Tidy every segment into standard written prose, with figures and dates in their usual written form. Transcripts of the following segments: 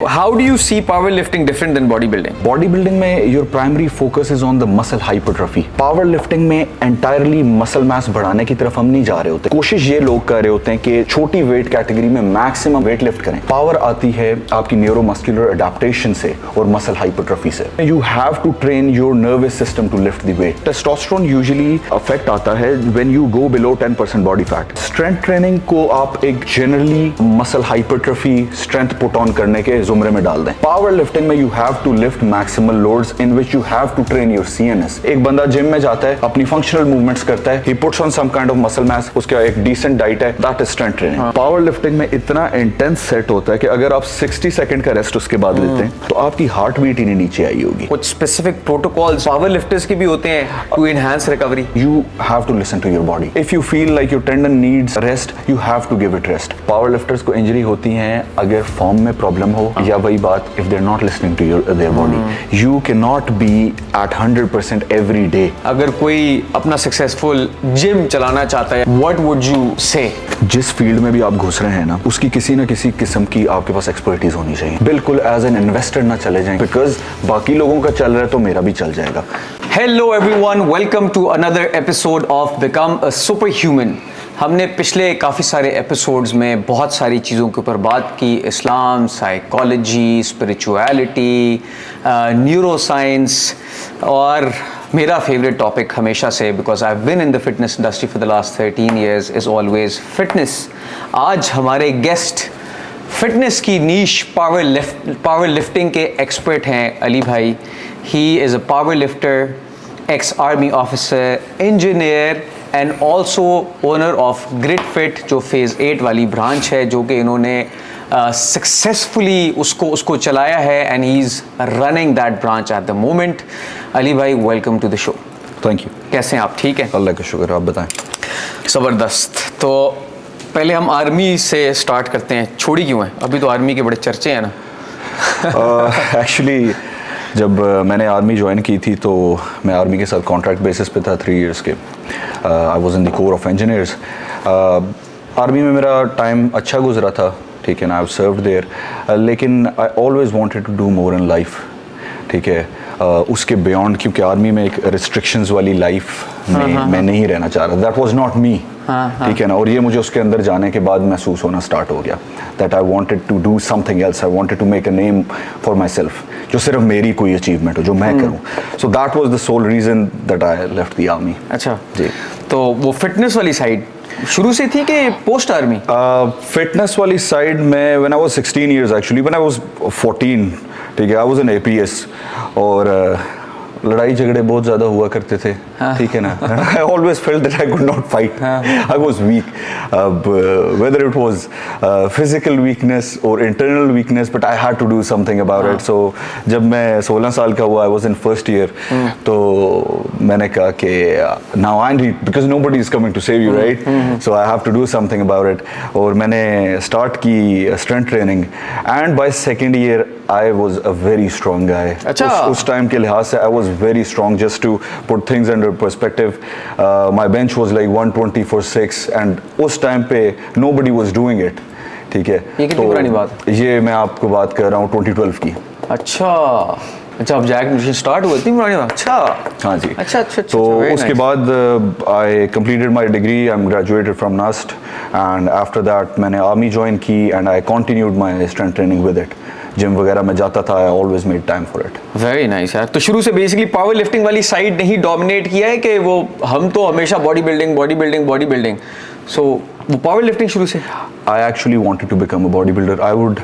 How do you see powerlifting different than bodybuilding? Bodybuilding में your primary focus is on the muscle hypertrophy. Powerlifting में entirely muscle mass बढ़ाने की तरफ हम नहीं जा रहे होते. कोशिश ये लोग कर रहे होते हैं कि छोटी weight category में maximum weight lift करें. Power आती है आपकी neuromuscular adaptation से और muscle hypertrophy से. You have to train your nervous system to lift the weight. Testosterone usually affect आता है when you go below 10% body fat. Strength training को आप एक generally muscle hypertrophy strength put on करने के जुमरे में डाल दें. पावर लिफ्टिंग में you have to lift maximal loads in which you have to train your CNS. एक बंदा जिम में जाता है, अपनी फंक्शनल मूवमेंट्स करता है, he puts on some kind of muscle mass, उसका एक डिसेंट डाइट है, that is strength training. Power lifting में इतना इंटेंस सेट होता है कि अगर आप 60 सेकंड का रेस्ट उसके बाद लेते हैं तो आपकी हार्ट बीट ही नहीं नीचे आई होगी. कुछ स्पेसिफिक प्रोटोकॉल्स पावर लिफ्टर्स के भी होते हैं to enhance recovery. You have to listen to your body. If you feel like your tendon needs rest, you have to give it rest. Power lifters को injury होती हैं अगर form में problem हो या वही बात if they're not listening to their body. You cannot be at 100% every day. अगर कोई अपना सक्सेसफुल जिम चलाना चाहता है, what would you say? जिस फील्ड में भी आप घुस रहे हैं ना, उसकी किसी ना किसी किस्म की आपके पास एक्सपर्टीज होनी चाहिए. बिल्कुल एज एन इन्वेस्टर ना चले जाएं, बिकॉज बाकी लोगों का चल रहा है तो मेरा भी चल जाएगा. Hello everyone, welcome to another episode of Become a Superhuman. हमने पिछले काफ़ी सारे एपिसोड्स में बहुत सारी चीज़ों के ऊपर बात की. इस्लाम, साइकोलॉजी, स्पिरिचुअलिटी, न्यूरोसाइंस और मेरा फेवरेट टॉपिक हमेशा से, because I have been in the fitness industry for the last 13 years, is always fitness. आज हमारे गेस्ट फिटनेस की नीश पावर लिफ्टिंग के एक्सपर्ट हैं अली भाई. He is a power lifter, ex army officer, engineer and also owner of Grid Fit, जो phase 8 वाली branch है, जो कि इन्होंने सक्सेसफुली उसको चलाया है and he is running that branch at the moment. Ali भाई, welcome to the show. Thank you. कैसे हैं आप? ठीक हैं, अल्लाह का शुक्र. आप बताएं. ज़बरदस्त. तो पहले हम आर्मी से स्टार्ट करते हैं. छोड़ी क्यों है? अभी तो आर्मी के बड़े चर्चे हैं ना. एक्चुअली जब मैंने आर्मी ज्वाइन की थी तो मैं आर्मी के साथ कॉन्ट्रैक्ट बेसिस पे था 3 years के. आई was in the core of engineers. Army में मेरा टाइम अच्छा गुजरा था, ठीक है ना. आई हैव सर्व्ड देयर, लेकिन I always wanted to do more in life, ठीक है. उसके बियॉन्ड, क्योंकि आर्मी में एक रिस्ट्रिक्शंस वाली लाइफ में मैं नहीं रहना चाह रहा. दैट वाज नॉट मी, ठीक है ना. और ये मुझे उसके अंदर जाने के बाद महसूस होना स्टार्ट हो गया that I wanted to do something else. I wanted to make a name for myself, जो सिर्फ मेरी कोई अचीवमेंट हो, जो मैं करूँ. So that was the sole reason that I left the army. अच्छा जी. तो वो फिटनेस वाली साइड शुरू से थी कि पोस्ट आर्मी? फिटनेस वाली साइड में when I was 16 years actually, when I was 14, ठीक है, आई वाज एन APS और लड़ाई झगड़े बहुत ज़्यादा हुआ करते थे, ठीक है ना. I always felt that I could not fight. I was weak, whether it was physical weakness और internal weakness, but I had to do something about it. So जब मैं 16 साल का हुआ, I was in first year, तो मैंने कहा कि now I need, because nobody is coming to save you, right. So I have to do something about it. और मैंने स्टार्ट की strength training and by second year I was a very strong guy. अच्छा. उस time के लिहाज से I was very strong. Just to put things under perspective, my bench was like 120 for 6 and उस time पे nobody was doing it. ठीक है. ये कितनी पुरानी बात है? ये मैं आपको बात कर रहा हूँ 2012 की. अच्छा, अब जैक मिशन स्टार्ट हुआ, इतनी पुरानी बात. अच्छा. हाँ जी. अच्छा. तो उसके बाद I completed my degree. I'm graduated from NUST and after that मैंने आर्मी ज्वाइन की and I continued my strength training with it. Gym वगैरह में जाता था. I always made time for it. Very nice यार. तो शुरू से बेसिकली पावर लिफ्टिंग वाली साइड नहीं डोमिनेट किया है कि वो हम तो हमेशा बॉडी बिल्डिंग. सो वो पावर लिफ्टिंग शुरू से. I actually wanted to become a body builder. I would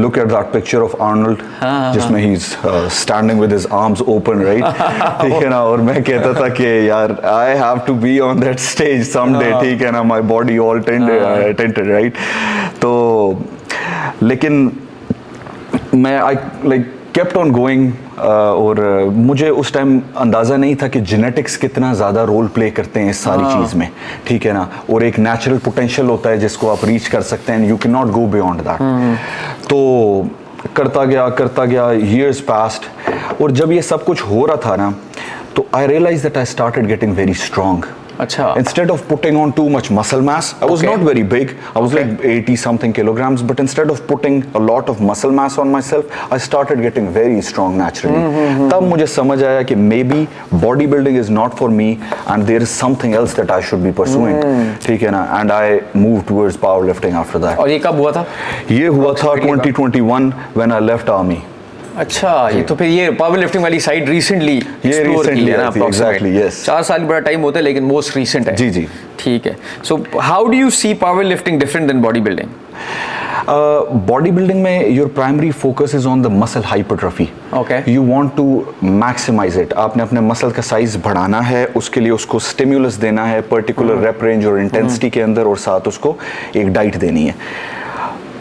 look at that picture of Arnold जिसमें he is standing with his arms open, right. ठीक है ना. और मैं कहता था कि यार I have to be on that stage someday, ठीक है ना. My body all tented, right. तो लेकिन मैं I like kept on going और मुझे उस टाइम अंदाज़ा नहीं था कि जेनेटिक्स कितना ज़्यादा रोल प्ले करते हैं इस सारी चीज़ में, ठीक है ना. और एक नेचुरल पोटेंशियल होता है जिसको आप रीच कर सकते हैं. You can not go beyond that. तो करता गया, ईयर्स पास्ट. और जब ये सब कुछ हो रहा था ना, तो I realise that I started getting very strong. अच्छा. Instead of putting on too much muscle mass, I was Okay. not very big. I was Okay. like 80 something kilograms, but instead of putting a lot of muscle mass on myself, I started getting very strong naturally. तब मुझे समझ आया कि maybe bodybuilding is not for me and there is something else that I should be pursuing. ठीक है ना? And I moved towards powerlifting after that. और ये कब हुआ था? ये हुआ था Approximately 2021 when I left army. अच्छा, ये तो फिर ये पावर लिफ्टिंग वाली साइड रिसेंटली एक्सप्लोर की recently है ना? आई थी, exactly, yes. 4 साल बड़ा टाइम होता है लेकिन मोस्ट रीसेंट है. जी, जी. ठीक है. So how do you see power lifting different than body building? Body building में your primary focus is on the muscle hypertrophy. Okay. You want to maximise it. आपने अपने मसल का साइज बढ़ाना है, उसके लिए उसको स्टिम्युलस देना है पर्टिकुलर रेप रेंज और इंटेंसिटी के अंदर, और साथ उसको एक डाइट देनी है.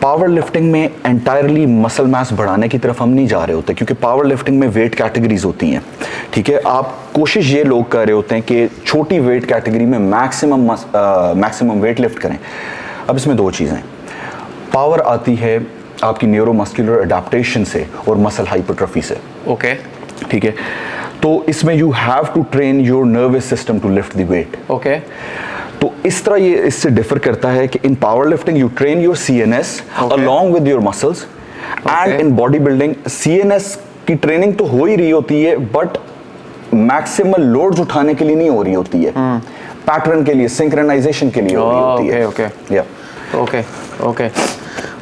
पावर लिफ्टिंग में एंटायरली मसल मास बढ़ाने की तरफ हम नहीं जा रहे होते, क्योंकि पावर लिफ्टिंग में वेट कैटेगरीज होती हैं. ठीक है, आप कोशिश ये लोग कर रहे होते हैं कि छोटी वेट कैटेगरी में मैक्सिमम वेट लिफ्ट करें. अब इसमें दो चीज़ें, पावर आती है आपकी न्यूरोमस्कुलर अडेप्टेशन से और मसल हाइपरट्रॉफी से. ओके. ठीक है, तो इसमें you have to train your nervous system to lift the weight. Okay. तो इस तरह ये इससे डिफर करता है कि in power lifting you train your CNS along with your muscles, and in body building CNS की ट्रेनिंग तो हो ही रही होती है, बट मैक्सिमल लोड्स उठाने के लिए नहीं हो रही होती है, पैटर्न के लिए, सिंक्रोनाइजेशन के लिए हो रही होती है. ओके. या ओके. ओके.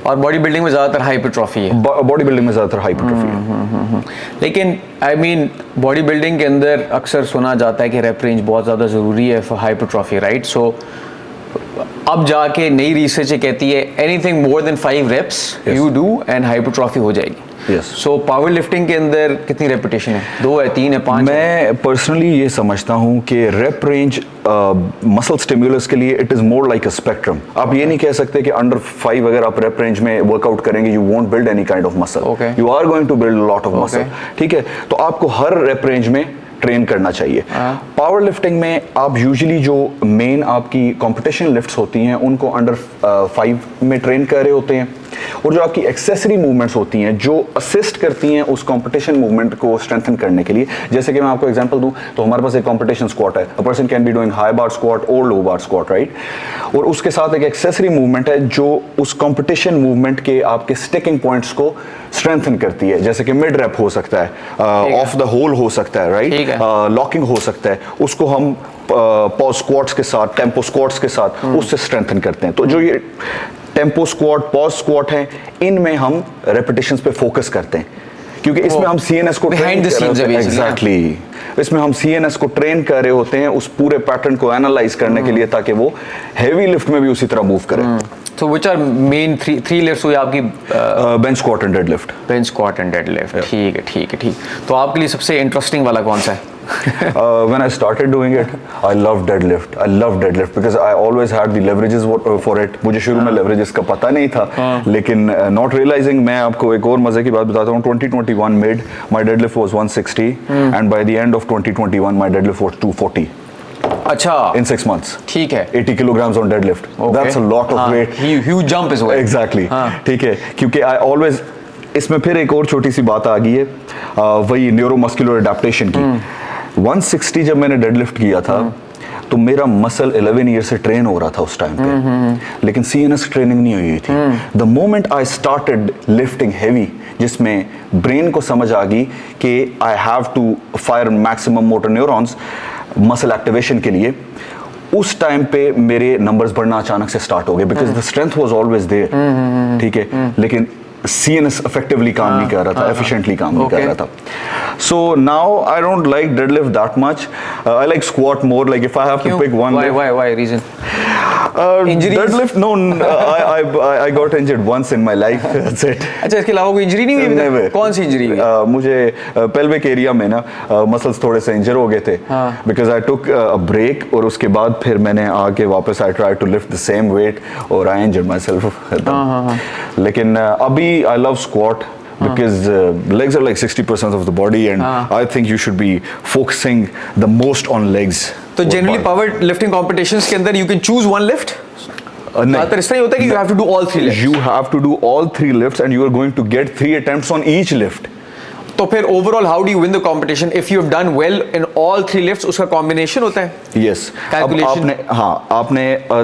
और बॉडी बिल्डिंग में ज़्यादातर हाइपरट्रॉफी है. बॉडी बिल्डिंग में ज़्यादातर हाइपरट्रॉफी है. लेकिन आई मीन बॉडी बिल्डिंग के अंदर अक्सर सुना जाता है कि रेप रेंज बहुत ज़्यादा ज़रूरी है फॉर हाइपरट्रॉफी, राइट? सो अब जाके नई रिसर्च कहती है anything more than 5 reps you do and hypertrophy हो जाएगी. Yes. सो पावर लिफ्टिंग के अंदर कितनी रेपिटेशन है? 2 है, 3 है, 5 है? मैं पर्सनली ये समझता हूँ कि रेप रेंज मसल स्टिम्युलस के लिए it is more like a spectrum. आप ये नहीं कह सकते कि अंडर 5 अगर आप रेप रेंज में वर्कआउट करेंगे you won't build any kind of muscle. Okay. You are going to build lot of muscle. Okay. ठीक है, तो आपको हर रेप रेंज में ट्रेन करना चाहिए. पावर लिफ्टिंग में आप यूजुअली जो मेन आपकी कंपटीशन लिफ्ट्स होती हैं उनको अंडर 5 में ट्रेन कर रहे होते हैं, और जो आपकी एक्सेसरी मूवमेंट्स होती हैं जो असिस्ट करती हैं उस कंपटीशन मूवमेंट को स्ट्रेंथन करने के लिए, जैसे कि मैं आपको एग्जांपल दूं तो हमारे पास एक कंपटीशन स्क्वाट है. A person can be doing high bar squat और लो बार स्क्वाट, राइट? और उसके साथ एक एक्सेसरी मूवमेंट है जो उस कंपटीशन मूवमेंट के आपके स्टिकिंग पॉइंट्स को स्ट्रेंथन करती है, जैसे कि मिड रैप हो सकता है, ऑफ द होल हो सकता है, राइट? लॉकिंग हो सकता है, उसको हम पॉज स्क्वाट्स के साथ, टेम्पो स्क्वाट्स के साथ उससे स्ट्रेंथन करते हैं. तो जो ये टेम्पो स्क्वाट, पॉज स्क्वाट हैं, इनमें हम रेपिटेशंस पे फोकस करते हैं, क्योंकि इसमें हम सीएनएस को behind the scenes है एग्जैक्टली इसमें हम सीएनएस को ट्रेन कर रहे होते हैं उस पूरे पैटर्न को एनालाइज करने के लिए, ताकि वो हैवी लिफ्ट में भी उसी तरह मूव करे. तो व्हिच आर मेन 3 लिफ्ट्स हुई आपकी? Bench squat and dead lift. Bench squat and dead lift. ठीक है, ठीक है, ठीक. तो आपके लिए सबसे इंटरेस्टिंग वाला कौन सा है? When I started doing it, I loved deadlift. I loved deadlift because I always had the leverages for it. मुझे शुरू में leverages का पता नहीं था, लेकिन not realizing, मैं आपको एक और मजे की बात बताता हूँ. 2021 mid my deadlift was 160 and by the end of 2021 my deadlift was 240. अच्छा. In 6 months. ठीक है. 80 kilograms on deadlift. That's a lot of weight. Huge jump is well. Exactly. ठीक है, क्योंकि I always, इसमें फिर एक और छोटी सी बात आ गई है, वही न्यूरोमस्कुलर अडेप्टेशन की. 160 जब मैंने डेडलिफ्ट किया था तो मेरा मसल 11 ईयर से ट्रेन हो रहा था उस टाइम पे, लेकिन सीएनएस ट्रेनिंग नहीं हुई थी. The moment I started lifting heavy, जिसमें ब्रेन को समझ आ गई कि I have to fire maximum motor neurons muscle activation के लिए, उस टाइम पे मेरे नंबर्स बढ़ना अचानक से स्टार्ट हो गए, because the strength was always there. ठीक है, लेकिन सीएनएस इफेक्टिवली काम नहीं कर रहा था, एफिशिएंटली काम नहीं कर रहा था. So now I don't like deadlift that much. I like squat more. Like if I have to pick one. Why reason? Injuries? Deadlift? No, I got injured once in my life. That's it. अच्छा, इसके अलावा कोई injury नहीं हुई अभी तक? कौन सी injury हुई? मुझे pelvic एरिया में ना मसल्स थोड़े से इंजर हो गए थे, because I took a break, और उसके बाद फिर मैंने आके वापस I tried to lift the same weight और I injured myself. लेकिन अभी I love squat because legs are like 60% of the body, and I think you should be focusing the most on legs. तो generally power lifting competitions के अंदर you can choose one lift? ज़्यादातर इस तरह होता है कि you have to do all 3 lifts. You have to do all 3 lifts and you are going to get 3 attempts on each lift. तो फिर overall how do you win the competition if you have done well in all 3 lifts? उसका combination होता है? Yes. Calculation. आपने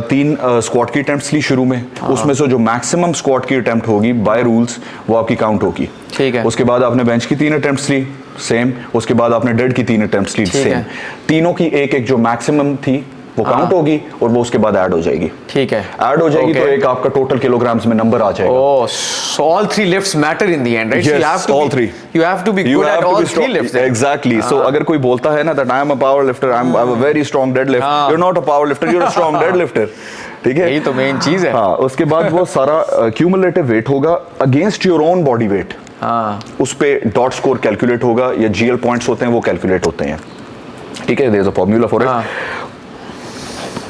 3 squat की attempts ली शुरू में, उसमें से जो मैक्सिमम स्क्वाट की अटेम्प्ट होगी बाय रूल्स वो आपकी काउंट होगी। ठीक है। उसके बाद आपने बेंच की 3 अटेम्प्ट्स ली, सेम। उसके बाद आपने डेड की 3 अटेम्प्ट्स ली, सेम। तीनों की एक जो मैक्सिमम थी वो काउंट होगी और वो उसके बाद ऐड हो जाएगी। ठीक है, ऐड हो जाएगी तो एक आपका टोटल किलोग्राम्स में नंबर आ जाएगा। Oh, so all 3 lifts matter in the end, right? Yes, so you have to all 3. You have to be good at all 3 lifts. Exactly. So अगर कोई बोलता है ना that I am a power lifter, I'm a very strong deadlift. You're not a power lifter, you're a strong deadlifter. ठीक है? यही तो main चीज है। हाँ, उसके बाद वो सारा क्यूमुलेटिव वेट होगा against your own body weight. हाँ, उस पे डॉट स्कोर कैलकुलेट होगा या जीएल पॉइंट्स होते हैं वो कैलकुलेट होते हैं। ठीक है, there is a formula for it.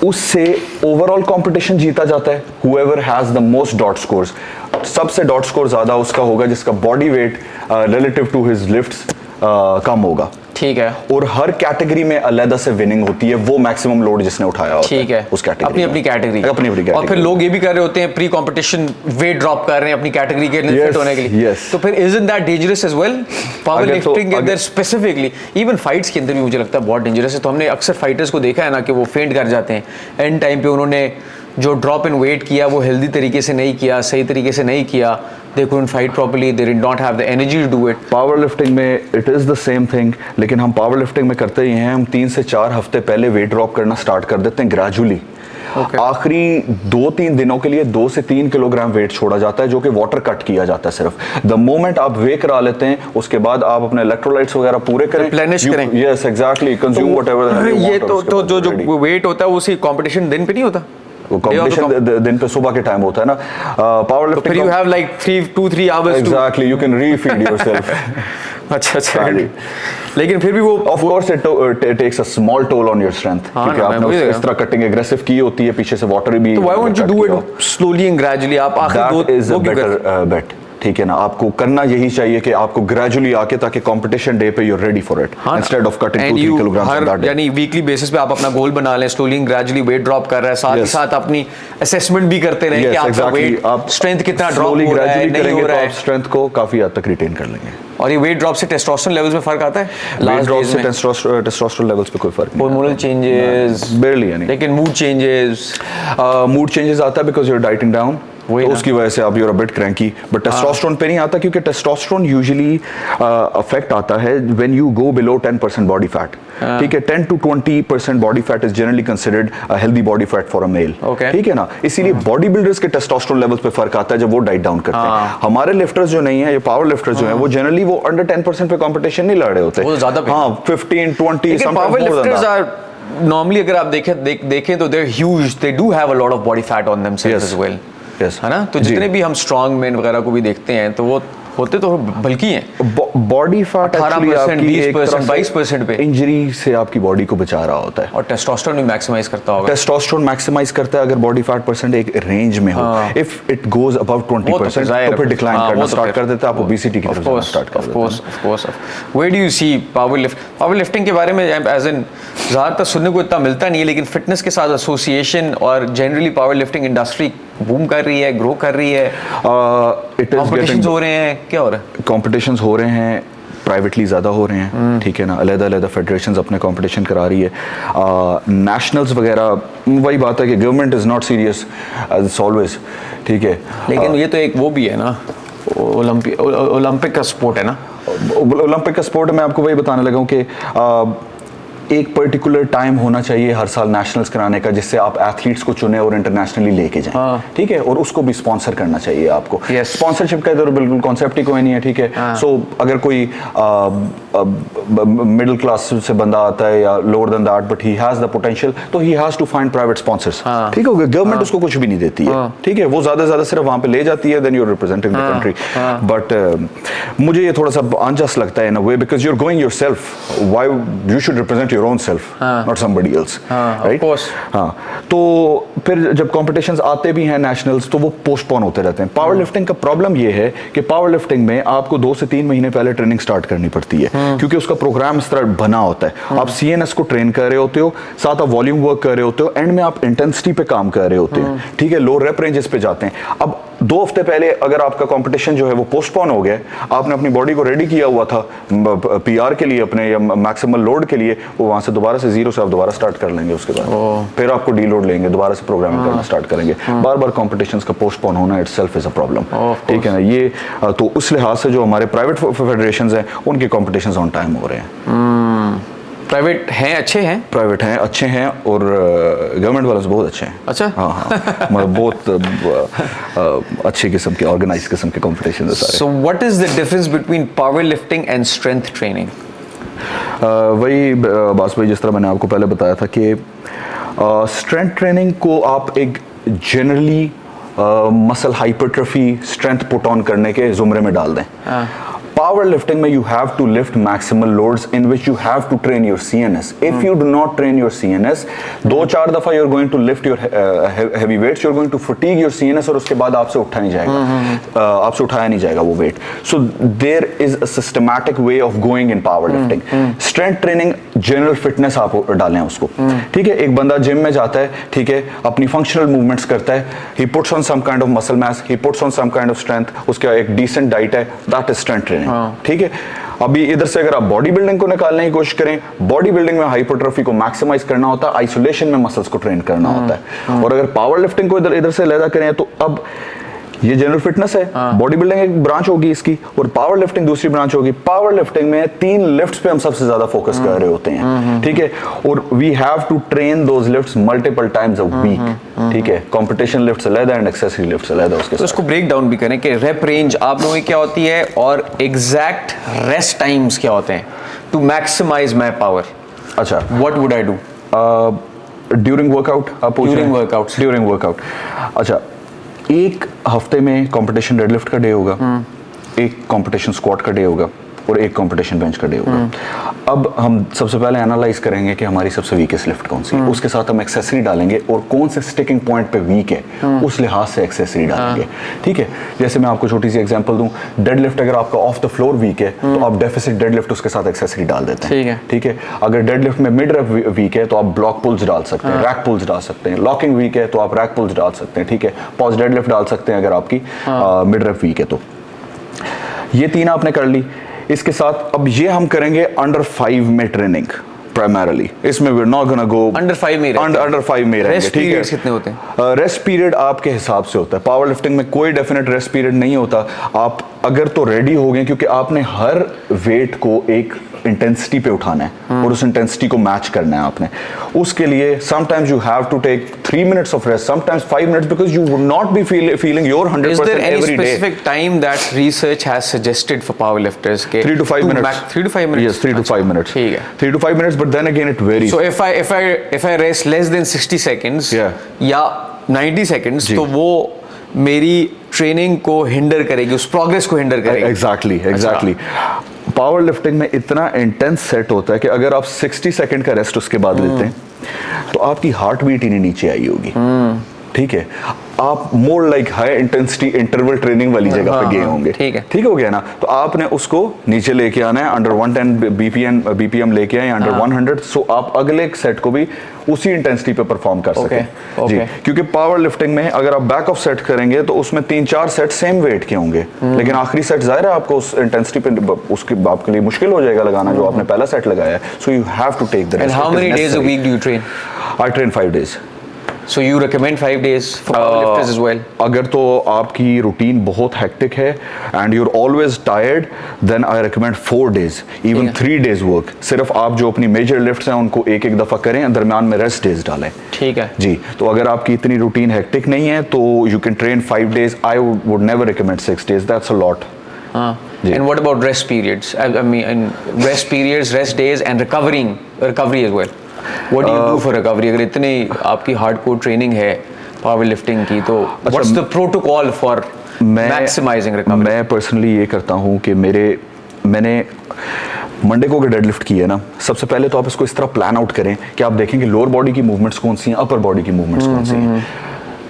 उससे ओवरऑल कंपटीशन जीता जाता है whoever has the most dot scores। सबसे डॉट स्कोर ज्यादा उसका होगा जिसका body weight relative to his lifts कम होगा। ठीक है। और हर कैटेगरी में अलग से विनिंग होती है, वो मैक्सिमम लोड जिसने उठाया होता है। ठीक है, उस कैटेगरी अपनी कैटेगरी। और फिर लोग ये भी कर रहे होते हैं प्री कंपटीशन वेट ड्रॉप कर रहे हैं अपनी कैटेगरी के लिए फिट होने के लिए। yes. तो फिर isn't that dangerous as well? Power lifting के अंदर स्पेसिफिकली, इवन फाइट्स के अंदर भी मुझे लगता है बहुत डेंजरस है। तो हमने अक्सर फाइटर्स को देखा है ना कि वो फेंट कर जाते हैं एंड टाइम पे। उन्होंने जो ड्रॉप इन वेट किया वो हेल्दी तरीके से नहीं किया, सही तरीके से नहीं किया। They couldn't fight properly, they did not have the energy to do it. Power lifting में it is the same thing, लेकिन हम पावर लिफ्टिंग में करते ही हैं, हम 3 से 4 हफ्ते पहले वेट ड्रॉप करना स्टार्ट कर देते हैं ग्रेजुअली। आखिरी 2-3 दिनों के लिए 2 से 3 किलोग्राम वेट छोड़ा जाता है जो कि वाटर कट किया जाता है सिर्फ। द मोमेंट आप वे करा लेते हैं उसके बाद आप अपने इलेक्ट्रोलाइट्स वगैरह पूरे करें, रिप्लेनिश करें। Yes exactly, consume whatever. ये तो जो वेट होता है वो उसी कंपटीशन दिन पे नहीं होता? कंपटीशन दिन पे सुबह के टाइम होता है ना। पावर लिफ्टिंग फिर you have like 2-3 hours exactly, you can refeed yourself. अच्छा। लेकिन फिर भी वो of course it takes a small toll on your strength, क्योंकि आपने इस तरह कटिंग एग्रेसिव की होती है, पीछे से वाटर भी। तो why won't you do it slowly and gradually? आप आखिर दो बेटर बेट। ठीक है ना, आपको करना यही चाहिए कि आपको ग्रेजुअली आके, ताकि कंपटीशन डे पे you are ready for it instead of cutting 2-3 kilogram. यानी वीकली बेसिस पे आप अपना गोल बना लें, slowly and gradually weight drop कर रहा है, साथ ही साथ अपनी असेसमेंट भी करते रहें कि आपका वेट स्ट्रेंथ कितना ड्रॉप हो रहा है, नहीं हो रहा है। स्ट्रेंथ को काफी हद तक रिटेन कर लेंगे। और ये वेट ड्रॉप से टेस्टोस्टेरोन लेवल्स में फर्क आता है? वेट ड्रॉप से टेस्टोस्टेरोन लेवल्स पे कोई फर्क नहीं। हार्मोनल चेंजेस barely any, लेकिन मूड चेंजेस आता है because you are dieting down, तो उसकी वजह से आप you are a bit cranky. But testosterone पे नहीं आता, क्योंकि टेस्टोस्टेरोन यूजुअली अफेक्ट आता है when you go below 10% body fat. ठीक है, 10 to 20% body fat is generally considered a healthy body fat for a male. ठीक है ना, इसीलिए बॉडी बिल्डर्स के टेस्टोस्टेरोन लेवल्स पे फर्क आता है जब वो डाइट डाउन करते हैं। हमारे लिफ्टर्स जो नहीं है, ये पावर लिफ्टर्स जो हैं, वो जनरली वो अंडर 10% पे कंपटीशन नहीं लड़ रहे होते, वो ज्यादा 15-20 पावर लिफ्टर्स आर नॉर्मली, अगर आप देखें तो they are huge, they do have a lot of body fat on themselves as well. Yes. है ना? तो जितने भी हम स्ट्रॉन्ग मैन वगैरह को भी देखते हैं तो वो होते तो बल्कि हैं। बॉडी फैट 18%, 20%, 22% पे इंजरी से आपकी बॉडी को बचा रहा होता है। और टेस्टोस्टेरोन भी मैक्सिमाइज करता होगा। टेस्टोस्टेरोन मैक्सिमाइज करता है अगर बॉडी फैट परसेंट एक रेंज में हो। इफ इट गोज अबव 20% तो फिर डिक्लाइन करना स्टार्ट कर देता है, आप ओबेसिटी की तरफ स्टार्ट कर देते हैं। Of course. Where do you see power lifting के बारे में एज इन ज़्यादातर सुनने को इतना मिलता नहीं है, लेकिन फिटनेस के साथ एसोसिएशन और generally power lifting industry boom कर रही है, ग्रो कर रही है। कॉम्पिटिशंस हो रहे हैं, क्या हो रहा है? कॉम्पिटिशंस हो रहे हैं, प्राइवेटली ज़्यादा हो रहे हैं। ठीक है ना, अलग-अलग फेडरेशंस अपने कंपटीशन करा रही है। नेशनल्स वगैरह, वही बात है कि government is not serious as always. ठीक है, लेकिन ये तो एक वो भी है ना, ओलंपिक का स्पोर्ट है ना। ओलंपिक का स्पोर्ट मैं आपको वही बताने लगा हूँ कि एक पर्टिकुलर टाइम होना चाहिए हर साल नेशनल्स कराने का, जिससे आप एथलीट्स को चुने और इंटरनेशनली लेके जाएं। ठीक है, और उसको भी स्पॉन्सर करना चाहिए आपको। स्पॉन्सरशिप का इधर बिल्कुल कॉन्सेप्ट ही कोई नहीं है। ठीक है, सो अगर कोई मिडिल क्लास से बंदा आता है या lower than that but he has the potential, तो he has to find private sponsors. ठीक है, गवर्नमेंट उसको कुछ भी नहीं देती है। ठीक है, वो ज्यादा से ज्यादा सिर्फ वहां पे ले जाती है, then you are representing the country. But मुझे ये थोड़ा सा अनजस्ट लगता है in a way, because you are going yourself, why you should represent your own self, not somebody else, right? Of course. हाँ, तो फिर जब कॉम्पिटिशंस आते भी हैं नेशनल्स, तो वो पोस्टपोन होते रहते हैं। पावर लिफ्टिंग का प्रॉब्लम ये है कि पावर लिफ्टिंग में आपको 2 से 3 महीने पहले ट्रेनिंग स्टार्ट करनी पड़ती है, क्योंकि उसका प्रोग्राम इस तरह बना होता है। आप CNS को ट्रेन कर रहे होते हो, साथ आप वॉल्यूम वर्क कर रहे होते हो, एंड में आप इंटेंसिटी पे काम कर रहे होते हो। ठीक है, लो रेप रेंजेस पे जाते हैं। अब 2 हफ्ते पहले अगर आपका कंपटीशन जो है वो पोस्टपोन हो गया, आपने अपनी बॉडी को रेडी किया हुआ था पीआर के लिए अपने या मैक्सिमल लोड के लिए, वो वहां से दोबारा से जीरो से आप दोबारा स्टार्ट कर लेंगे। उसके बाद फिर आपको डी लोड लेंगे, दोबारा से प्रोग्रामिंग करना स्टार्ट करेंगे। बार बार कॉम्पिटिशन्स का पोस्टपोन होना इटसेल्फ इज अ प्रॉब्लम, ठीक है ना। ये तो उस लिहाज से जो हमारे प्राइवेट फेडरेशंस हैं उनके कॉम्पिटिशन्स ऑन टाइम हो रहे हैं। प्राइवेट हैं, अच्छे हैं, प्राइवेट हैं, अच्छे हैं, और गवर्नमेंट वाले बहुत अच्छे हैं। अच्छा, हाँ हाँ, मतलब बहुत अच्छी किस्म के ऑर्गेनाइज किस्म के कॉम्पिटिशन है सारे। So what is the difference between power lifting and strength training? वही बास भाई, जिस तरह मैंने आपको पहले बताया था कि स्ट्रेंथ ट्रेनिंग को आप एक generally muscle hypertrophy strength put on करने के जुमरे में डाल दें। पावर लिफ्टिंग में you have to lift maximal loads in which you have to train your CNS. If you do not train your CNS, 2-4 दफा you are going to lift your heavy weights, you are going to fatigue your CNS, और उसके बाद आपसे उठा नहीं जाएगा, आपसे उठाया नहीं जाएगा वो weight. So there is a systematic way of going in power lifting. Strength training general fitness आप डालें उसको, ठीक है। एक बंदा जिम में जाता है, ठीक है, अपनी फंक्शनल मूवमेंट्स करता है, he puts on some kind of muscle mass, he puts on some kind of strength, उसका एक डिसेंट डाइट है, दैट इज स्ट्रेंथ ट्रेनिंग, ठीक है। अभी इधर से अगर आप बॉडी बिल्डिंग को निकालने की कोशिश करें, बॉडी बिल्डिंग में हाइपरट्रॉफी को मैक्सिमाइज करना होता है, आइसोलेशन में मसल्स को ट्रेन करना होता है। और अगर पावर लिफ्टिंग को इधर से लैदा करें, तो अब ये जनरल फिटनेस है, बॉडी बिल्डिंग एक ब्रांच होगी इसकी, और पावर लिफ्टिंग दूसरी ब्रांच होगी। पावर लिफ्टिंग में 3 लिफ्ट्स पे हम सबसे ज्यादा फोकस कर रहे होते हैं, ठीक है, और we have to train those lifts multiple times a week, ठीक है। कंपटीशन लिफ्ट्स अलग है एंड एक्सेसरी लिफ्ट्स अलग है उसके तो उसको ब्रेक डाउन भी करें कि रेप रेंज आप लोगों की क्या होती है और एग्जैक्ट रेस्ट टाइम्स क्या होते हैं टू मैक्सिमाइज माय पावर। अच्छा, what would I do during workout? आप पूछ रहे हैं? During workout. अच्छा, एक हफ्ते में कंपटीशन डेडलिफ्ट का डे होगा, एक कंपटीशन स्क्वाट का डे होगा, और एक कंपटीशन बेंच का डे होगा। अब हम सबसे पहले एनालाइज करेंगे कि हमारी सबसे वीकेस्ट लिफ्ट कौन सी है, उसके साथ हम एक्सेसरी डालेंगे, और कौन से स्टिकिंग पॉइंट पे वीक है उस लिहाज से एक्सेसरी डालेंगे, ठीक है। जैसे मैं आपको छोटी सी एग्जांपल दूं, डेडलिफ्ट अगर आपका ऑफ द फ्लोर वीक है तो आप डेफिसिट डेडलिफ्ट उसके साथ एक्सेसरी डाल देते हैं, ठीक है। अगर डेडलिफ्ट में मिड रैप वीक है तो आप ब्लॉक पुल्स डाल सकते हैं, रैक पुल्स डाल सकते हैं। लॉकिंग वीक है तो आप रैक पुल्स डाल सकते हैं, ठीक है। पॉज डेडलिफ्ट डाल सकते हैं अगर आपकी मिड रैप वीक है तो। ये 3 आपने कर ली। इसके साथ अब ये हम करेंगे अंडर 5 में ट्रेनिंग प्राइमरली। इसमें we are not gonna go under 5 में, अंडर 5 में रहेंगे, ठीक है। कितने होते हैं? रेस्ट पीरियड आपके हिसाब से होता है। पावर लिफ्टिंग में कोई डेफिनेट रेस्ट पीरियड नहीं होता। आप अगर तो रेडी हो गए, क्योंकि आपने हर वेट को एक इंटेंसिटी पे उठाना है और उस इंटेंसिटी को मैच करना है आपने। उसके लिए sometimes you have to take 3 minutes of rest, sometimes 5 minutes, because you would not be feeling your 100% every day. Is there any every day. specific time that research has suggested for powerlifters? 3 to 5 minutes. 3 to 5 minutes. Yes, 3 to 5 minutes. ठीक है. 3 to 5 minutes, but then again it varies. So if I rest less than 60 seconds या 90 seconds, तो वो मेरी training को hinder करेगी, उस progress को हिंडर करेगी। एग्जैक्टली। पावर लिफ्टिंग में इतना इंटेंस सेट होता है कि अगर आप 60 सेकंड का रेस्ट उसके बाद लेते हैं तो आपकी हार्ट बीट ही नहीं नीचे आई होगी, ठीक है। आप more like high intensity interval training वाली जगह पे गए होंगे, ठीक हो गया ना। तो आपने उसको नीचे लेके आना है, अंडर 110 बीपीएम लेके आए, अंडर 100, सो आप अगले सेट को भी उसी इंटेंसिटी पे परफॉर्म कर सकें। जी, क्योंकि पावर लिफ्टिंग में अगर आप बैक ऑफ सेट करेंगे तो उसमें 3-4 सेट सेम वेट के होंगे, लेकिन आखिरी सेट जाहिर है आपको उस इंटेंसिटी पे उसके आपके लिए मुश्किल हो जाएगा लगाना जो आपने पहला सेट लगाया है। So you have to take the rest. How many days a week do you train? I train 5 days. So you recommend 5 days for powerlifters as well? अगर तो आपकी रूटीन बहुत हेक्टिक है and you're always tired, then I recommend 4 days, even 3 days work. सिर्फ आप जो अपनी major lifts हैं उनको एक दफ़ा करें, दरमियान में रेस्ट डेज डालें, ठीक है जी। तो अगर आपकी इतनी रूटीन हेक्टिक नहीं है तो you can train 5 days. I would never recommend 6 days. That's a lot. And what about rest periods? I mean, rest periods, rest days, and recovery as well. What do you do for recovery? अगर इतनी आपकी hardcore training है power lifting की, तो what's the protocol for maximizing recovery? मैं personally ये करता हूँ कि मैंने मंडे को अगर डेडलिफ्ट की है ना, सबसे पहले तो आप इसको इस तरह प्लान आउट करें कि आप देखेंगे लोअर बॉडी की मूवमेंट्स कौन सी हैं, अपर बॉडी की मूवमेंट्स कौन सी हैं।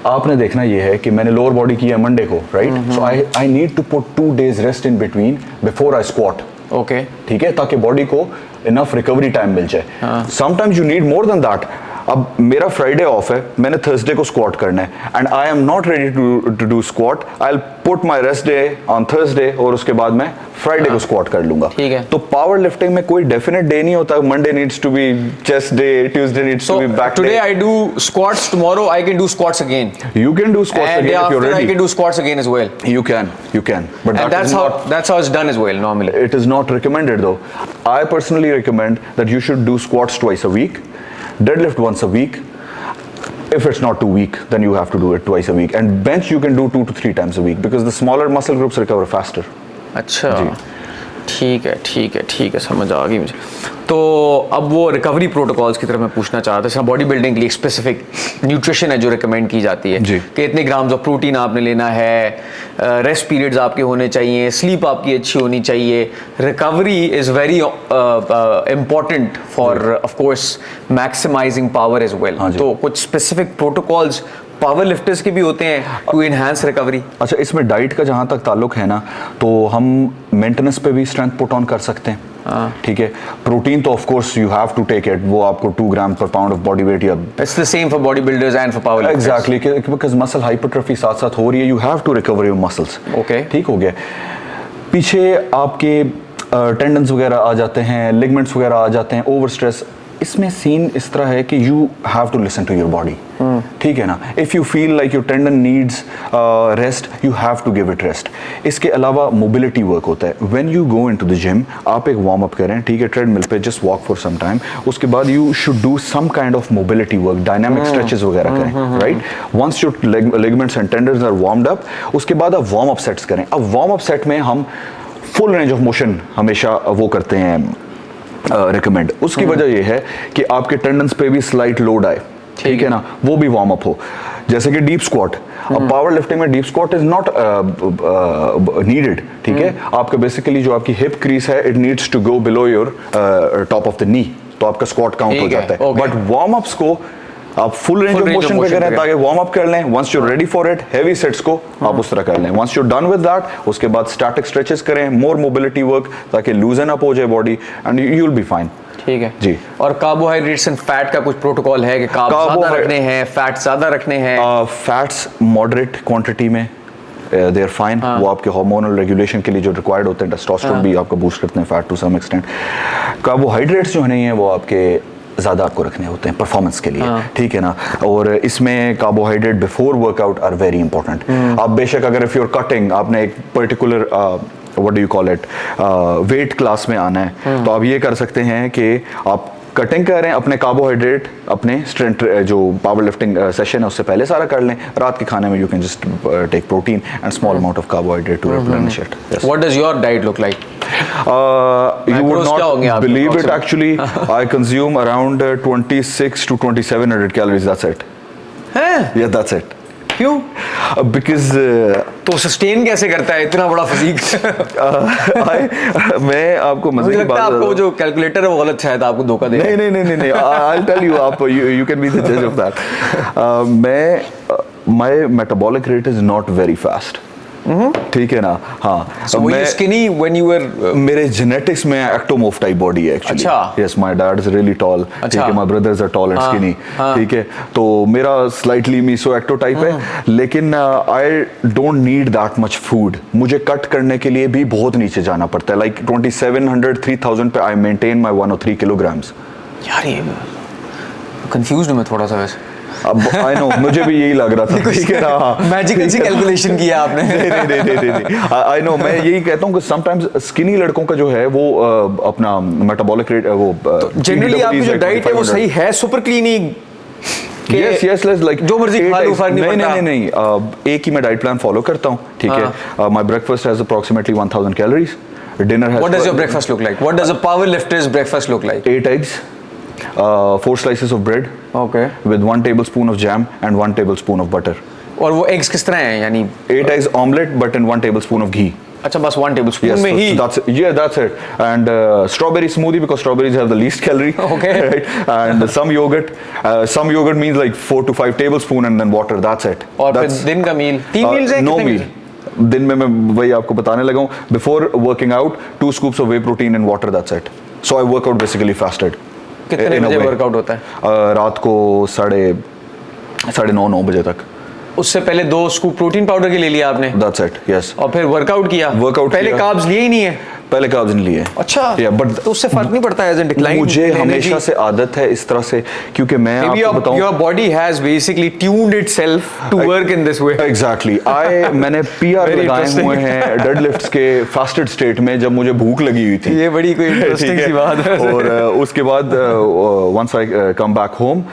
आपने देखना ये है कि मैंने लोअर बॉडी की है मंडे को, right. So I need to put 2 days rest in between before I squat, okay, ठीक है, ताकि बॉडी को इनफ रिकवरी टाइम मिल जाए। Sometimes you need more than that. अब मेरा फ्राइडे ऑफ है, मैंने थर्सडे को स्क्वाट करना है and I am not ready to do squat, I will put my rest day on Thursday और उसके बाद मैं फ्राइडे को स्क्वाट कर लूंगा। ठीक है। तो पावर लिफ्टिंग में कोई डेफिनेट डे नहीं होता, Monday needs to be chest day, Tuesday needs to be back day. Today I do squats, tomorrow I can do squats again. You can do squats And again day if you're after I ready. can do squats again as well. You can. But And that's how it's done as well normally. it is not recommended though. I personally recommend that you should do squats twice a week, deadlift once a week. If it's not too weak, then you have to do it twice a week. And bench you can do 2 to 3 times a week because the smaller muscle groups recover faster. अच्छा ठीक है समझ आ गई मुझे। तो अब वो रिकवरी प्रोटोकॉल्स की तरफ मैं पूछना चाह रहा था। बॉडी बिल्डिंग के लिए स्पेसिफिक न्यूट्रिशन है जो रिकमेंड की जाती है जी। कि इतने ग्राम्स ऑफ प्रोटीन आपने लेना है, रेस्ट पीरियड्स आपके होने चाहिए, स्लीप आपकी अच्छी होनी चाहिए। Recovery is very important for of course maximising power as well. तो कुछ स्पेसिफिक प्रोटोकॉल्स पावर लिफ्टर्स के भी होते हैं टू इनहांस रिकवरी? अच्छा, इसमें डाइट का जहाँ तक ताल्लुक है ना, तो हम मेंटेनेंस पे भी स्ट्रेंथ पुट ऑन कर सकते हैं। ठीक है। प्रोटीन तो of course you have to take it, वो आपको 2 gram per pound of body weight या it's the same for body builders and for power lifters. Exactly, because muscle hypertrophy साथ साथ हो रही है, you have to recover your muscles. Okay, ठीक हो गया। पीछे आपके टेंडन्स वगैरह आ जाते हैं, लिगमेंट्स वगैरह आ जाते हैं, ओवर स्ट्रेस। इसमें सीन इस तरह है कि you have to listen to your body. ठीक है ना। If you feel like your tendon needs rest, you have to give it rest. इसके अलावा मोबिलिटी वर्क होता है। When you go into the gym, आप एक वार्म अप करें, ठीक है, ट्रेडमिल पे just walk for some time. उसके बाद you should do some kind of mobility work, dynamic stretches वगैरह करें, right. Once your ligaments and tendons are warmed up, उसके बाद आप वार्म अप सेट्स करें। अब वार्म अप सेट में हम फुल रेंज ऑफ मोशन हमेशा वो करते हैं रिकमेंड। उसकी वजह यह है कि आपके टेंडन्स पे भी स्लाइट लोड आए, ठीक है ना, वो भी वार्म अप हो। जैसे कि डीप स्क्वाट, अब पावर लिफ्टिंग में deep squat is not needed, ठीक है। आपका बेसिकली जो आपकी हिप क्रीज है, it needs to go below your top of the knee, तो आपका स्क्वाट काउंट हो जाता है। बट वार्म अप्स को आप फुल रेंज ऑफ मोशन पे करें ताकि वार्म अप कर लें। Once you ready for it, heavy sets को आप उस तरह कर लें। Once you done with that, उसके बाद स्टैटिक स्ट्रेचेस करें, मोर मोबिलिटी वर्क, ताकि लूजन अप हो जाए body and you will be fine. ठीक है जी। और कार्बोहाइड्रेट्स एंड फैट का कुछ प्रोटोकॉल है कि कार्ब ज्यादा रखने हैं, फैट ज्यादा रखने हैं? फैट्स मॉडरेट क्वांटिटी में दे आर फाइन। वो आपके हार्मोनल रेगुलेशन के लिए जो रिक्वायर्ड होते हैं, टेस्टोस्टेरोन भी आपका बूस्ट करते हैं fat to some extent. Carbohydrates जो नहीं है वो आपके ज़्यादा आपको रखने होते हैं परफॉर्मेंस के लिए, ठीक है ना। और इसमें carbohydrate before workout are very important. आप बेशक अगर इफ यूर कटिंग, आपने एक particular what do you call it weight class में आना है, तो आप ये कर सकते हैं कि आप कटिंग करें, अपने कार्बोहाइड्रेट अपने स्ट्रेंथ जो पावर लिफ्टिंग सेशन है उससे पहले सारा कर लें। रात के खाने में you can just take protein and small amount of carbohydrate to replenish it. Yes. What does your diet look like? You would not believe it actually. I consume around 26 to 2700 calories. That's it. हैं? Yeah, that's it. क्यों? Because तो sustain कैसे करता है इतना बड़ा physique? मैं आपको मजे मुझे की लगता बात है आपको जो कैलकुलेटर है वो गलत शायद आपको धोखा दे रहा है। नहीं I'll tell you, आप you can be the judge of that. My metabolic rate is not very fast. ठीक है ना। हाँ, So were you skinny when you were मेरे genetics में ectomorph type body है actually. अच्छा। Yes, my dad is really tall. ठीक है, my brothers are tall and skinny. ठीक है, तो मेरा slightly meso ecto type है, लेकिन I don't need that much food. मुझे कट करने के लिए भी बहुत नीचे जाना पड़ता है, like 2700 3000 पे I maintain my 103 kilograms. यार ये कंफ्यूज्ड हूं मैं थोड़ा सा वैसे। अब आई नो, मुझे भी यही लग रहा था, ठीक है ना। मैजिकल सी कैलकुलेशन किया आपने। नहीं आई नो, मैं यही कहता हूँ कि समटाइम्स स्किनी लड़कों का जो है वो अपना मेटाबॉलिक रेट वो जनरली आपकी जो डाइट है वो सही है, सुपर क्लीन ही yes like जो मर्जी खा लो, फर्क नहीं पड़ता। नहीं एक ही मैं डाइट प्लान फॉलो करता हूँ, ठीक है। My breakfast has approximately 1000 calories, dinner has What does your breakfast look like? What does a power lifter's breakfast look like? 8 eggs, 4 slices of bread, Okay. with 1 tablespoon of jam and 1 tablespoon of butter. और वो eggs किस तरह हैं, यानी 8 eggs omelette but in 1 tablespoon of ghee. अच्छा बस 1 tablespoon Yes, में ही? that's it. And strawberry smoothie because strawberries have the least calorie. Okay. Right? And some yogurt. Some yogurt means like 4 to 5 tablespoon and then water. That's it. और फिर दिन का मील 3 meals हैं? No कितने meal. meals? दिन में मैं वही आपको बताने लगा हूँ. Before working out, 2 scoops of whey protein and water. That's it. So I work out basically fasted. कितने In a बजे way. वर्कआउट होता है? रात को 9:30 बजे तक। उससे पहले 2 स्कूप प्रोटीन पाउडर के ले लिया आपने That's it, yes. और फिर वर्कआउट किया? पहले किया। कार्ब्स लिए ही नहीं है? पहले कार्ब्स नहीं लिए। अच्छा, बट तो उससे फर्क नहीं पड़ता एज इन डिक्लाइन? मुझे हमेशा से आदत है इस तरह से, क्योंकि मैं आपको बताऊं, your body has basically tuned itself to work in this way. Exactly. मैंने पीआर लगाए हुए हैं डेडलिफ्ट्स के फास्टेड स्टेट में, जब मुझे भूख लगी हुई थी। ये बड़ी कोई इंटरेस्टिंग सी बात है। और उसके बाद once I come back home,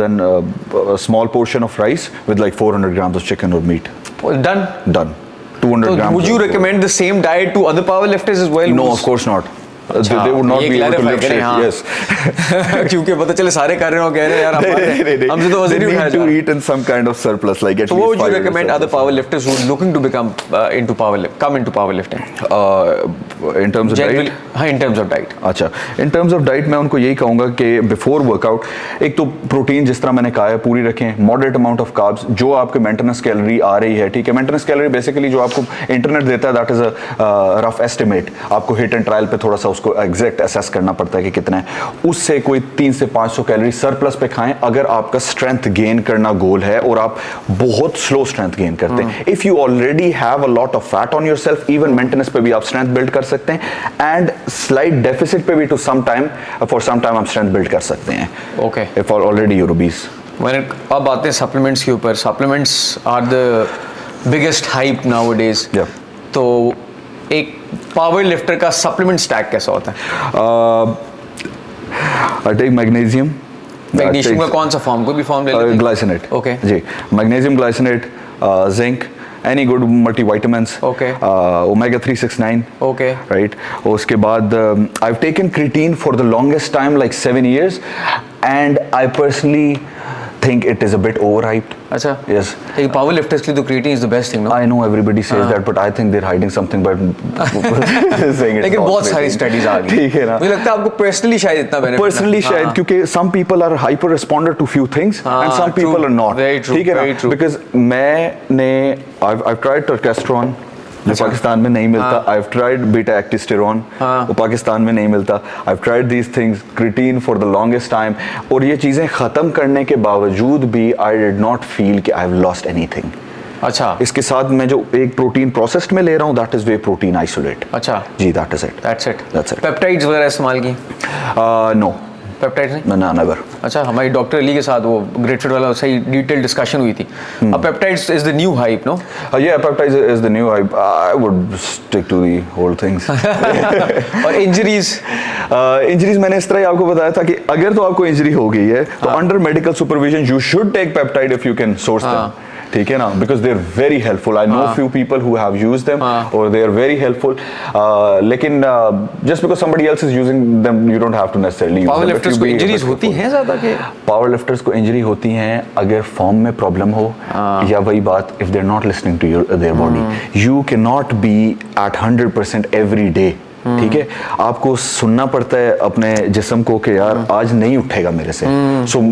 then small portion of rice with like 400 grams of chicken or meat. Done. 200 So grams. would you recommend the same diet to other powerlifters as well? No, of course not. They would not ये be able to clarify lift करें, it. हाँ। Yes. क्योंकि पता चले सारे कर रहे हो, कह रहे हैं यार हमसे तो वजन They नहीं उठाया need जा to रहा। eat in some kind of surplus, like at So what least would you 5 recommend other powerlifters who are looking to become come into powerlifting? in terms of Generally, diet? हाँ, in terms of diet. अच्छा, in terms of diet मैं उनको यही कहूँगा कि before workout एक तो protein जिस तरह मैंने कहा है पूरी रखें, मॉडरेट अमाउंट ऑफ कार्ब्स, जो आपके मेंटेनेंस कैलोरी आ रही है, ठीक है। मेंटेनेंस कैलोरी बेसिकली जो आपको इंटरनेट देता है, that is a rough estimate. आपको हिट एंड ट्रायल पे थोड़ा सा उसको एग्जैक्ट असेस करना पड़ता है कि कितना है। उससे कोई 300 से 500 कैलोरी सरप्लस पे खाएं अगर आपका स्ट्रेंथ गेन करना गोल है और आप बहुत स्लो स्ट्रेंथ गेन करते हैं। If you already have a lot of fat on yourself, even maintenance पे भी आप स्ट्रेंथ बिल्ड कर सकते हैं, एंड स्लाइट डेफिसिट पे भी फॉर सम टाइम आप स्ट्रेंथ बिल्ड कर सकते हैं। Okay. If already you're obese. अब आते हैं सप्लीमेंट्स के ऊपर। Supplements are the biggest hype nowadays. Yeah. तो एक पावर लिफ्टर का सप्लीमेंट स्टैक कैसा होता है? I take magnesium. मैग्नीशियम का कौन सा फॉर्म? कोई भी फॉर्म ले लेते हैं? ग्लाइसिनेट। Okay. जी, magnesium, glycinate, zinc, any good multivitamins, Okay. omega 369, Okay. right? उसके बाद I've taken creatine for the longest time, like 7 years, and I personally think it is a bit overhyped. अच्छा, Yes. एक power lifters के लिए तो creatine is the best thing, no? I know everybody says that, but I think they're hiding something by saying it's लेकिन not बहुत सारी creatine. Studies आ गई। ठीक है ना? मुझे लगता है आपको पर्सनली शायद इतना बेनिफिट Personally शायद, क्योंकि some people are hyper responder to few things and some true. people are not. Very true, ठीक है very ना? true. Because I've tried testosterone, जो पाकिस्तान में नहीं मिलता। I've tried beta actisterone, वो पाकिस्तान में नहीं मिलता। I've tried these things, creatine for the longest time, और ये चीजें खत्म करने के बावजूद भी I did not feel कि I've lost anything. अच्छा, इसके साथ मैं जो एक प्रोटीन प्रोसेस्ड में ले रहा हूँ, that is whey protein isolate. अच्छा, जी, that is it. That's it. That's it. Peptides वगैरह इस्तेमाल की? No, पेप्टाइड्स नहीं? no, never. अच्छा, हमारी डॉक्टर अली के साथ वो ग्रेट फिट वाला सही डिटेल डिस्कशन हुई थी। अब peptides is the new hype, no? Yeah, peptides is the new hype. I would stick to the old things. और इंजरीज? इंजरीज मैंने इस तरह ही आपको बताया था कि अगर तो आपको इंजरी हो गई है तो under medical supervision you should take peptide if you can source them. ठीक है ना? Because they are very helpful. I know few people who have used them और दे आर वेरी हेल्पफुल। लेकिन just because somebody else is using them you don't have to necessarily use them. Power lifters को injuries होती हैं ज्यादा के? Power lifters को injury होती हैं अगर फॉर्म में प्रॉब्लम हो, या वही बात, if they are not listening to their body. You can not be at 100% every day. ठीक है, आपको सुनना पड़ता है अपने जिस्म को कि यार आज नहीं उठेगा मेरे से, सो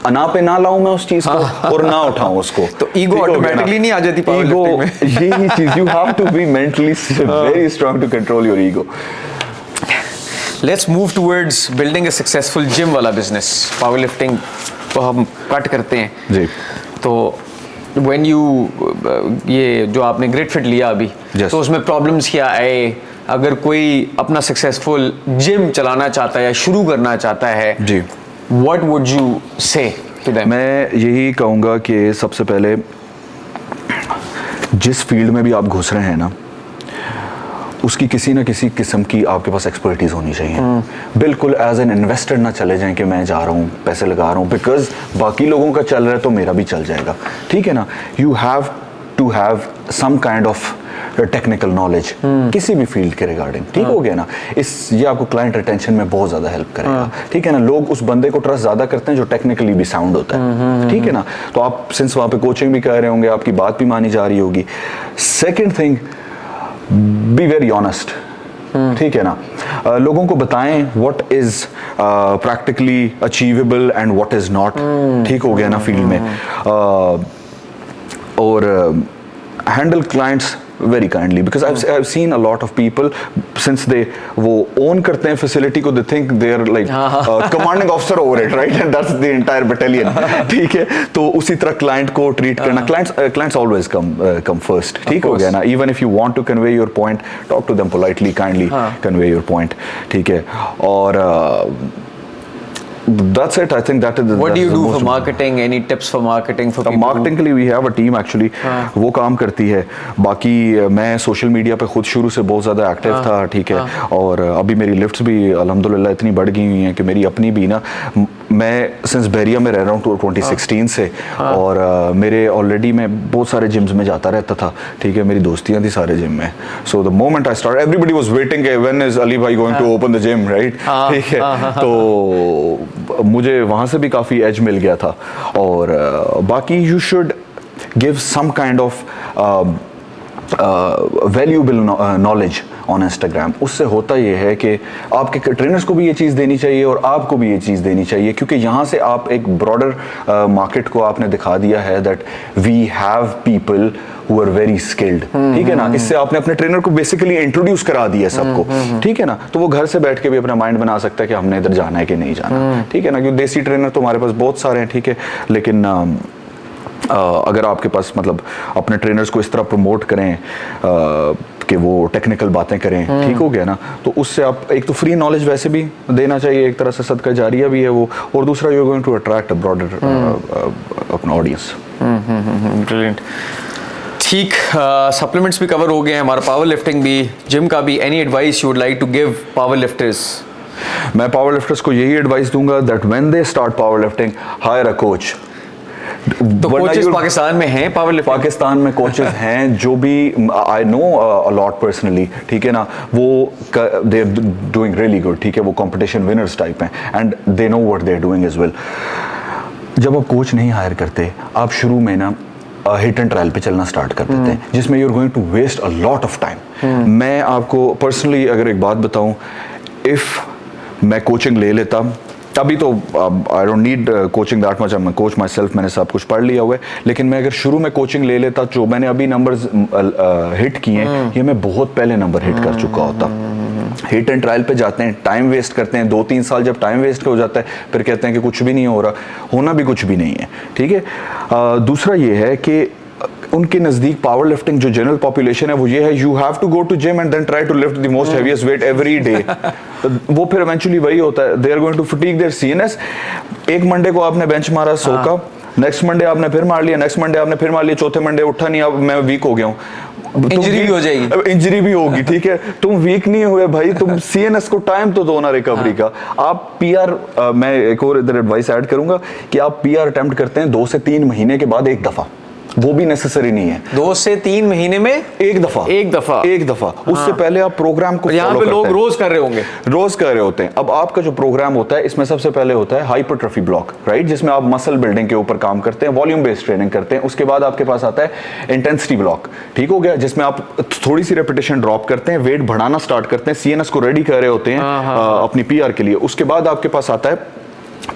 अना पे ना लाऊं मैं उस चीज को और ना उठाऊं उसको। तो ईगो ऑटोमेटिकली नहीं आ जाती पावर लिफ्टिंग में? यही चीज, you have to be mentally very strong to control your ego. Let's move towards building a successful gym वाला बिजनेस। पावर लिफ्टिंग को हम कट करते हैं जी। तो व्हेन यू ये जो आपने ग्रेट फिट लिया अभी, Yes. तो उसमें प्रॉब्लम्स क्या आए? अगर कोई अपना सक्सेसफुल जिम चलाना चाहता है या शुरू करना चाहता है, जी, व्हाट वुड यू से टू देम? मैं यही कहूँगा कि सबसे पहले जिस फील्ड में भी आप घुस रहे हैं ना, उसकी किसी ना किसी किस्म की आपके पास एक्सपर्टीज होनी चाहिए। बिल्कुल एज एन इन्वेस्टर ना चले जाएं कि मैं जा रहा हूँ पैसे लगा रहा हूँ बिकॉज बाकी लोगों का चल रहा है तो मेरा भी चल जाएगा। ठीक है ना? You have to have some kind of technical knowledge किसी भी फील्ड के रिगार्डिंग। ठीक हो गया ना? ये आपको क्लाइंट रिटेंशन में बहुत ज्यादा हेल्प करेगा। ठीक है ना? लोग उस बंदे को ट्रस्ट ज्यादा करते हैं जो टेक्निकली भी साउंड होता है। ठीक है ना? तो आप सिंस वहां पे कोचिंग भी कर रहे होंगे, आपकी बात भी मानी जा रही होगी। Second thing, be very honest. ठीक है ना? लोगों को बताएं what is practically achievable and what is not. ठीक हो गया ना? फील्ड में और handle clients very kindly because I've seen a lot of people since they वो own करते हैं facility को, they think they're like commanding officer over it, right? And that's the entire battalion. ठीक है, तो उसी तरह client को treat करना. Clients always come first. ठीक हो गया ना? Even if you want to convey your point, talk to them politely, kindly convey your point. ठीक है, और that's it. I think that is. What do you do for marketing? Any tips for marketing for people? Marketing के लिए we have a team actually. वो काम करती है. बाकी मैं सोशल मीडिया पे खुद शुरू से बहुत ज़्यादा एक्टिव था, ठीक है, और अभी मेरी लिफ्ट्स भी अल्हम्दुलिल्लाह इतनी बढ़ गई हुई हैं कि मेरी अपनी भी ना, मैं सिंस बहरिया में रह रहा हूँ 2016 से, और मेरे ऑलरेडी मैं बहुत सारे जिम्स में जाता रहता था, ठीक है, मेरी दोस्तियाँ थी सारे जिम में. So the moment I start everybody was waiting when is Ali भाई going to open the gym, right? ठीक है, तो मुझे वहाँ से भी काफ़ी एज मिल गया था. और बाकी you should give some kind of valuable knowledge on Instagram. उससे होता ये है कि आपके ट्रेनर्स को भी ये चीज़ देनी चाहिए और आपको भी ये चीज़ देनी चाहिए, क्योंकि यहाँ से आप एक ब्रॉडर मार्केट को आपने दिखा दिया है that we have people who are very skilled. ठीक है ना? इससे आपने अपने ट्रेनर को बेसिकली इंट्रोड्यूस करा दिया सबको. ठीक है ना? तो वो घर से बैठ के भी अपना माइंड बना सकता है कि हमने इधर जाना है कि नहीं जाना. ठीक है ना? क्योंकि देसी ट्रेनर तो हमारे पास बहुत सारे हैं, ठीक है, लेकिन अगर आपके पास मतलब अपने ट्रेनर्स को इस तरह प्रमोट करें कि वो टेक्निकल बातें करें, ठीक हो गया ना, तो उससे आप एक तो फ्री नॉलेज वैसे भी देना चाहिए, एक तरह से सदका जारिया भी है वो, और दूसरा you are going to attract a broader अपना ऑडियंस. ब्रिलियंट. ठीक, सप्लीमेंट्स भी कवर हो गए हैं, हमारा पावर लिफ्टिंग भी, जिम का भी. Any advice you would like to give power lifters? मैं पावर लिफ्टर्स को यही एडवाइस दूंगा that when they start power lifting, hire a coach. तो कोचेस पाकिस्तान में हैं पावर लिफ्टिंग? पाकिस्तान में कोचेस हैं जो भी I know a lot personally, ठीक है ना, वो they are doing really good. ठीक है, वो कंपटीशन विनर्स टाइप हैं and they know what they are doing as well. जब आप कोच नहीं हायर करते, आप शुरू में ना हिट एंड ट्रायल पे चलना स्टार्ट कर देते हैं, जिसमें you are going to waste a lot of time. मैं आपको पर्सनली अगर एक बात बताऊं, इफ़ मैं कोचिंग ले लेता, तभी तो I don't need coaching that much, I am coach my self, मैंने सब कुछ पढ़ लिया हुआ है. लेकिन मैं अगर शुरू में कोचिंग ले लेता, जो मैंने अभी नंबर्स हिट किए हैं, ये मैं बहुत पहले नंबर हिट कर चुका होता. हिट एंड ट्रायल पे जाते हैं, टाइम वेस्ट करते हैं, 2-3 साल जब टाइम वेस्ट हो जाता है, फिर कहते हैं कि कुछ भी नहीं हो रहा. होना भी कुछ भी नहीं है, ठीक है. दूसरा ये है कि उनके नज़दीक पावर लिफ्टिंग जो जनरल पॉपुलेशन है वो ये है, you have to go to gym and then try to lift the most heaviest weight every day. वो फिर इवेंचुअली वही होता है, they are going to fatigue their CNS. एक मंडे को आपने बेंच मारा 100 का, नेक्स्ट मंडे आपने फिर मार लिया, नेक्स्ट मंडे आपने फिर मार लिया, चौथे मंडे उठा नहीं, अब मैं वीक हो गया हूँ, इंजरी भी हो जाएगी. इंजरी भी होगी, ठीक है. तुम वीक नहीं हुए भाई, तुम सीएनएस को टाइम तो दो ना रिकवरी का. आप पीआर, मैं एक और इधर एडवाइस ऐड करूंगा कि आप पीआर अटेम्प्ट करते हैं 2 से 3 महीने के बाद एक दफा, वो भी नेसेसरी नहीं है. 2 से 3 महीने में एक दफा. उससे पहले आप प्रोग्राम को यहाँ पे लोग रोज कर रहे होंगे, रोज कर रहे होते हैं. अब आपका जो प्रोग्राम होता है, इसमें सबसे पहले होता है हाइपरट्रॉफी ब्लॉक, राइट, जिसमें आप मसल बिल्डिंग के ऊपर काम करते हैं, वॉल्यूम बेस्ड ट्रेनिंग करते हैं. उसके बाद आपके पास आता है इंटेंसिटी ब्लॉक, ठीक हो गया, जिसमें आप थोड़ी सी रेपिटेशन ड्रॉप करते हैं, वेट बढ़ाना स्टार्ट करते हैं, सीएनएस को रेडी कर रहे होते हैं अपनी पीआर के लिए. उसके बाद आपके पास आता है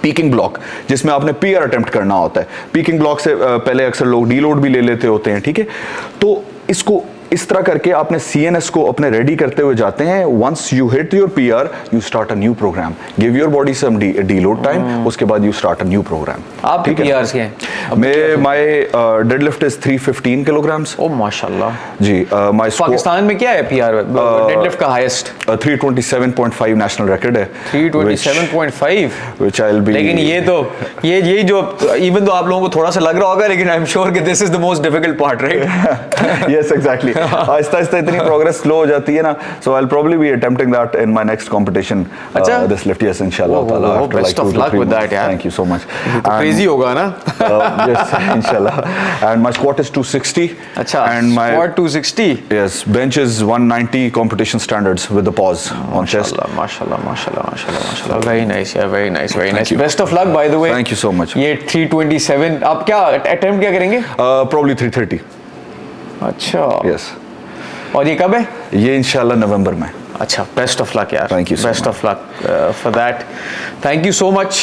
पीकिंग ब्लॉक, जिसमें आपने पीआर अटेम्प्ट करना होता है. पीकिंग ब्लॉक से पहले अक्सर लोग डीलोड भी ले लेते होते हैं, ठीक है. तो इसको इस तरह करके आपने सीएनएस को अपने रेडी करते हुए जाते हैं. Once you hit your PR, you start a new program, give your body some deload time, उसके बाद you start a new program. आपके पीआरस क्या हैं? My deadlift is 315 kilograms. ओ माशाल्लाह जी. माय पाकिस्तान में क्या है पीआर डेडलिफ्ट का हाईएस्ट? 327.5 नेशनल रिकॉर्ड है. 327.5 व्हिच आई विल बी. लेकिन ये तो ये जो इवन तो आप लोगों को थोड़ा सा लग रहा होगा, लेकिन आई एम श्योर कि this is the most difficult part, right? Yes, exactly. आहिस्ता आहिस्ता इतनी प्रोग्रेस स्लो हो जाती है ना, so I will probably be attempting that in my next competition, this lift. Yes, इंशाल्लाह ताला. Best of luck with that यार. Thank you so much. Crazy होगा ना? यस, इंशाल्लाह. And my squat is 260. अच्छा, and my squat 260. Yes, bench is 190 competition standards with the pause on chest. माशाल्लाह. Very nice यार, very nice. Best of luck by the way. Thank you so much. ये 327 आप क्या attempt क्या करेंगे? Probably 330. अच्छा. Yes. और ये कब है? ये इंशाल्लाह नवंबर में. अच्छा, बेस्ट ऑफ लक यार. Thank you. Best of luck for that. Thank you so much.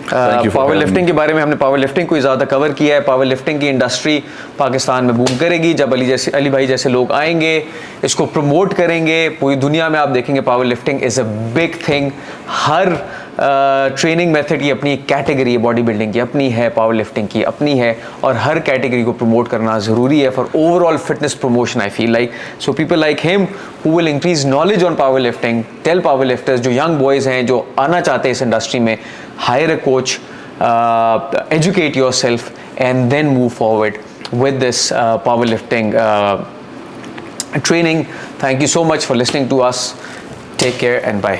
Thank you for power having lifting me. के बारे में हमने पावर लिफ्टिंग को ज़्यादा कवर किया है। पावर लिफ्टिंग की इंडस्ट्री पाकिस्तान में बूम करेगी जब अली भाई जैसे लोग आएंगे, इसको प्रमोट करेंगे। पूरी दुनिया में आप देखेंगे power lifting is a big thing. Her training method की अपनी कैटेगरी है, बॉडी बिल्डिंग की अपनी है, पावर लिफ्टिंग की अपनी है, और हर कैटेगरी को प्रमोट करना ज़रूरी है for overall fitness promotion I feel like. So people like him who will increase knowledge on power lifting, tell power lifters जो यंग बॉयज़ हैं जो आना चाहते हैं इस इंडस्ट्री में, hire a coach, educate yourself, and then move forward with this powerlifting training. Thank you so much for listening to us. Take care and bye.